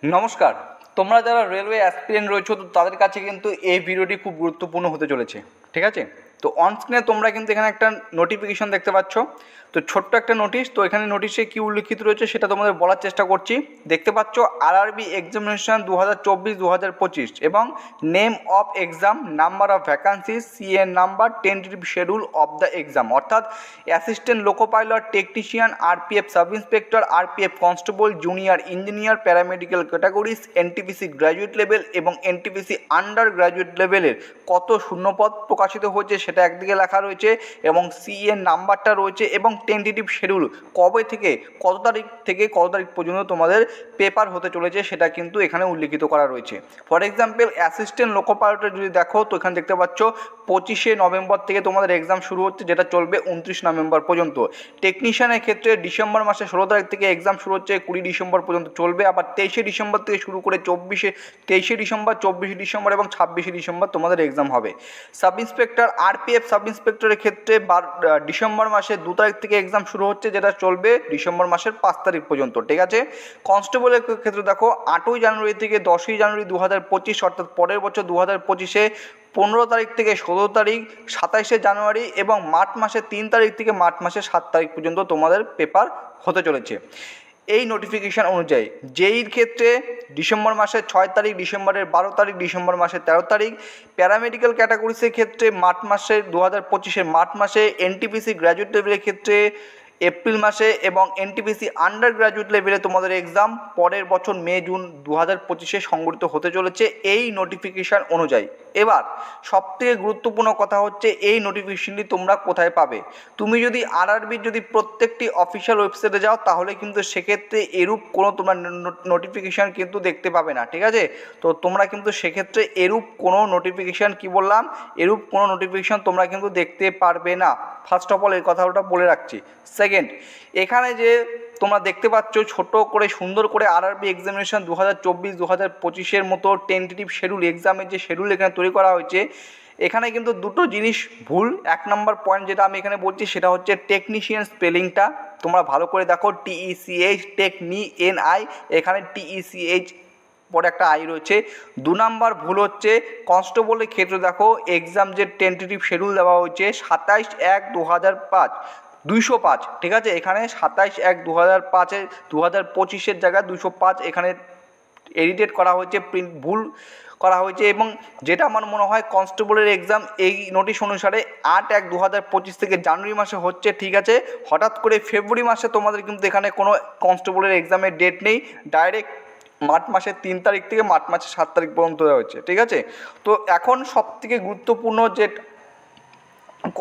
নমস্কার। তোমরা যারা রেলওয়ে অ্যাসপিরেন্ট রয়েছো তো তাদের কাছে কিন্তু এই ভিডিওটি খুব গুরুত্বপূর্ণ হতে চলেছে, ঠিক আছে? তো অন স্ক্রিনে তোমরা কিন্তু এখানে একটা নোটিফিকেশন দেখতে পাচ্ছ। তো ছোট্ট একটা নোটিশ, তো এখানে নোটিশে কী উল্লিখিত রয়েছে সেটা তোমাদের বলার চেষ্টা করছি। দেখতে পাচ্ছ আরআরবি এক্সামিনেশন 2024-2025 এবং name of exam, number of vacancies, CEN number, tentative schedule of the exam, অর্থাৎ assistant loco pilot, technician, RPF sub inspector, RPF constable, junior engineer, paramedical categories, NTPC graduate level এবং NTPC undergraduate লেভেলের কত শূন্যপদ প্রকাশিত হয়েছে সেটা একদিকে লেখা রয়েছে এবং সিএন নাম্বারটা রয়েছে এবং টেন্টেটিভ শিডিউল কবে থেকে কত তারিখ থেকে কত তারিখ পর্যন্ত তোমাদের পেপার হতে চলেছে সেটা কিন্তু এখানে উল্লিখিত করা রয়েছে। ফর এক্সাম্পল অ্যাসিস্ট্যান্ট লোকো পাইলটের যদি দেখো তো এখানে দেখতে পাচ্ছ 25শে নভেম্বর থেকে তোমাদের এক্সাম শুরু হচ্ছে, যেটা চলবে 29 নভেম্বর পর্যন্ত। টেকনিশিয়ানের ক্ষেত্রে ডিসেম্বর মাসে 16 তারিখ থেকে এক্সাম শুরু হচ্ছে, 20 ডিসেম্বর পর্যন্ত চলবে। আবার 23শে ডিসেম্বর থেকে শুরু করে 23শে ডিসেম্বর, 24শে ডিসেম্বর এবং 26শে ডিসেম্বর তোমাদের এক্সাম হবে। সাব ইন্সপেক্টর, আরপিএফ সাব ইন্সপেক্টরের ক্ষেত্রে ডিসেম্বর মাসে 2 তারিখ থেকে এক্সাম শুরু হচ্ছে, যেটা চলবে ডিসেম্বর মাসের 5 তারিখ পর্যন্ত, ঠিক আছে? কনস্টেবলের ক্ষেত্রে দেখো 8ই জানুয়ারি থেকে 10ই জানুয়ারি 2025, অর্থাৎ পরের বছর 2025-এ 15 তারিখ থেকে 16 তারিখ, 27শে জানুয়ারি এবং মার্চ মাসের 3 তারিখ থেকে মার্চ মাসের 7 তারিখ পর্যন্ত তোমাদের পেপার হতে চলেছে। এই নোটিফিকেশান অনুযায়ী জেইর ক্ষেত্রে ডিসেম্বর মাসের 6 তারিখ, ডিসেম্বরের 12 তারিখ, ডিসেম্বর মাসের 13 তারিখ। প্যারামেডিক্যাল ক্যাটাগরিজের ক্ষেত্রে মার্চ মাসের 2025-এর মার্চ মাসে, এনটিপিসি গ্র্যাজুয়েট লেভেলের ক্ষেত্রে এপ্রিল মাসে এবং এনটিপিসি আন্ডার গ্র্যাজুয়েট লেভেলে তোমাদের এক্সাম পরের বছর মে জুন 2025-এ সংগঠিত হতে চলেছে এই নোটিফিকেশান অনুযায়ী। এবার সবথেকে গুরুত্বপূর্ণ কথা হচ্ছে এই নোটিফিকেশানটি তোমরা কোথায় পাবে। তুমি যদি আরআরবির যদি প্রত্যেকটি অফিসিয়াল ওয়েবসাইটে যাও তাহলে কিন্তু সেক্ষেত্রে এরূপ কোনো তোমরা নোটিফিকেশান কিন্তু দেখতে পাবে না, ঠিক আছে? তো তোমরা কিন্তু সেক্ষেত্রে এরূপ কোনো নোটিফিকেশান, কি বললাম, এরূপ কোনো নোটিফিকেশান তোমরা কিন্তু দেখতে পারবে না। ফার্স্ট অফ অল এই কথাটা বলে রাখছি। সেকেন্ড, এখানে যে তোমরা দেখতে পাচ্ছ ছোট করে সুন্দর করে আরআরবি এক্সামিনেশন 2024-2025-এর মতো টেন্টেটিভ শিডিউল, এক্সামের যে শিডিউল এখানে তৈরি করা হয়েছে, এখানে কিন্তু দুটো জিনিস ভুল। 1 নম্বর পয়েন্ট যেটা আমি এখানে বলছি সেটা হচ্ছে টেকনিশিয়ান স্পেলিংটা তোমরা ভালো করে দেখো, TECH NI, এখানে TECH পরে একটা আই রয়েছে। 2 নাম্বার ভুল হচ্ছে কনস্টেবলের ক্ষেত্রে দেখো এক্সাম যে টেন্টেটিভ শিডিউল দেওয়া হয়েছে 27/1/2005, 205, ঠিক আছে? এখানে 27/1/2005-এ 2025-এর জায়গায় 205 এখানে এডিটেড করা হয়েছে, প্রিন্ট ভুল করা হয়েছে। এবং যেটা আমার মনে হয় কনস্টেবলের এক্সাম এই নোটিশ অনুসারে 8/1/2025 থেকে জানুয়ারি মাসে হচ্ছে, ঠিক আছে? হঠাৎ করে ফেব্রুয়ারি মাসে তোমাদের কিন্তু এখানে কোনো কনস্টেবলের এক্সামের ডেট নেই, ডাইরেক্ট মার্চ মাসের 3 তারিখ থেকে মার্চ মাসের 7 তারিখ পর্যন্ত দেওয়া হয়েছে, ঠিক আছে? তো এখন সবথেকে গুরুত্বপূর্ণ যে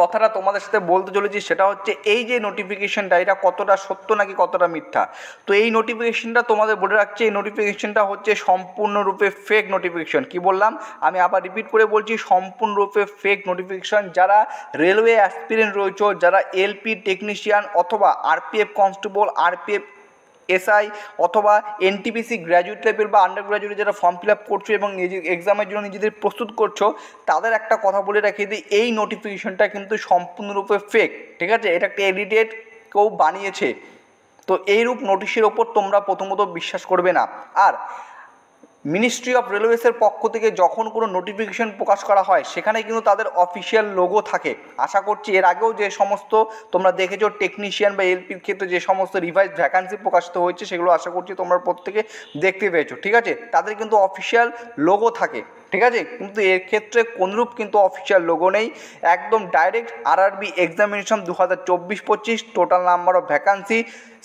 কথাটা তোমাদের সাথে বলতে চলেছি সেটা হচ্ছে এই যে নোটিফিকেশানটা, এটা কতটা সত্য নাকি কতটা মিথ্যা। তো এই নোটিফিকেশানটা তোমাদের বলে রাখছি, এই নোটিফিকেশানটা হচ্ছে সম্পূর্ণরূপে ফেক নোটিফিকেশান। কি বললাম, আমি আবার রিপিট করে বলছি, সম্পূর্ণরূপে ফেক নোটিফিকেশান। যারা রেলওয়ে অ্যাসপিরেন্ট রয়েছে, যারা এলপি টেকনিশিয়ান অথবা আরপিএফ কনস্টেবল, আরপিএফ এসআই অথবা এনটিপিসি গ্র্যাজুয়েট লেভেল বা আন্ডার গ্র্যাজুয়েট যারা ফর্ম ফিল আপ করছো এবং এক্সামের জন্য নিজেদের প্রস্তুত করছো, তাদের একটা কথা বলে রাখিয়ে দিই, এই নোটিফিকেশনটা কিন্তু সম্পূর্ণরূপে ফেক, ঠিক আছে? এটা একটা এডিটেড, কেউ বানিয়েছে। তো এইরূপ নোটিশের ওপর তোমরা প্রথমত বিশ্বাস করবে না। আর মিনিস্ট্রি অফ রেলওয়েসের পক্ষ থেকে যখন কোনো নোটিফিকেশন প্রকাশ করা হয় সেখানে কিন্তু তাদের অফিসিয়াল লোগো থাকে। আশা করছি এর আগেও যে সমস্ত তোমরা দেখেছো টেকনিশিয়ান বা এলপির ক্ষেত্রে যে সমস্ত রিভাইজ ভ্যাকান্সি প্রকাশিত হয়েছে সেগুলো আশা করছি তোমরা প্রত্যেকে দেখতে পেয়েছো, ঠিক আছে? তাদের কিন্তু অফিসিয়াল লোগো থাকে, ঠিক আছে? কিন্তু এর ক্ষেত্রে কোনরূপ কিন্তু অফিসিয়াল লোগো নেই, একদম direct RRB examination 2024-25 total number of vacancy,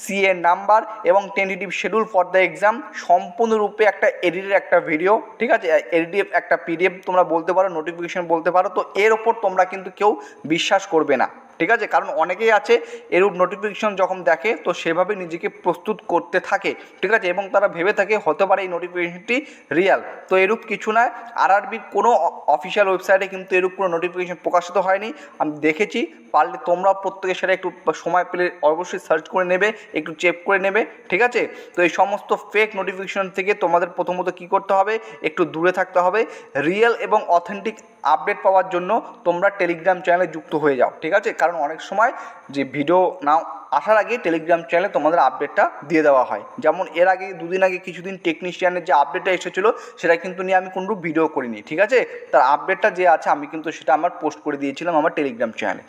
CA number এবং tentative schedule for the exam, সম্পূর্ণরূপে একটা এডিটেড একটা ভিডিও, ঠিক আছে? এডিটিভ একটা পিডিএফ তোমরা বলতে পারো, নোটিফিকেশন বলতে পারো। তো এর ওপর তোমরা কিন্তু কেউ বিশ্বাস করবে না, ঠিক আছে? কারণ অনেকেই আছে এরূপ নোটিফিকেশন যখন দেখে তো সেভাবে নিজেকে প্রস্তুত করতে থাকে, ঠিক আছে? এবং তারা ভেবে থাকে হতে পারে এই নোটিফিকেশনটি রিয়াল। তো এরূপ কিছু না, আরআরবির কোনো অফিসিয়াল ওয়েবসাইটে কিন্তু এরূপ কোনো নোটিফিকেশন প্রকাশিত হয়নি, আমি দেখেছি। পারলে তোমরা প্রত্যেকে সেটা একটু সময় পেলে অবশ্যই সার্চ করে নেবে, একটু চেক করে নেবে, ঠিক আছে? তো এই সমস্ত ফেক নোটিফিকেশন থেকে তোমাদের প্রথমত কী করতে হবে, একটু দূরে থাকতে হবে। রিয়েল এবং অথেন্টিক আপডেট পাওয়ার জন্য তোমরা টেলিগ্রাম চ্যানেলে যুক্ত হয়ে যাও, ঠিক আছে? কারণ অনেক সময় যে ভিডিও না আসার আগে টেলিগ্রাম চ্যানেলে তোমাদের আপডেটটা দিয়ে দেওয়া হয়। যেমন এর আগে দুদিন আগে কিছুদিন টেকনিশিয়ানের যে আপডেটটা এসেছিলো সেটা কিন্তু নিয়ে আমি কোনো ভিডিও করিনি, ঠিক আছে? তার আপডেটটা যে আছে আমি কিন্তু সেটা আমার পোস্ট করে দিয়েছিলাম আমার টেলিগ্রাম চ্যানেলে।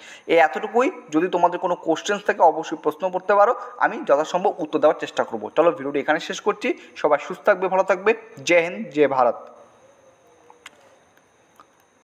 এতটুকুই। যদি তোমাদের কোনো কোশ্চেন্স থাকে অবশ্যই প্রশ্ন করতে পারো, আমি যথাসম্ভব উত্তর দেওয়ার চেষ্টা করবো। চলো ভিডিওটি এখানে শেষ করছি। সবাই সুস্থ থাকবে, ভালো থাকবে। জয় হিন্দ, জয় ভারত।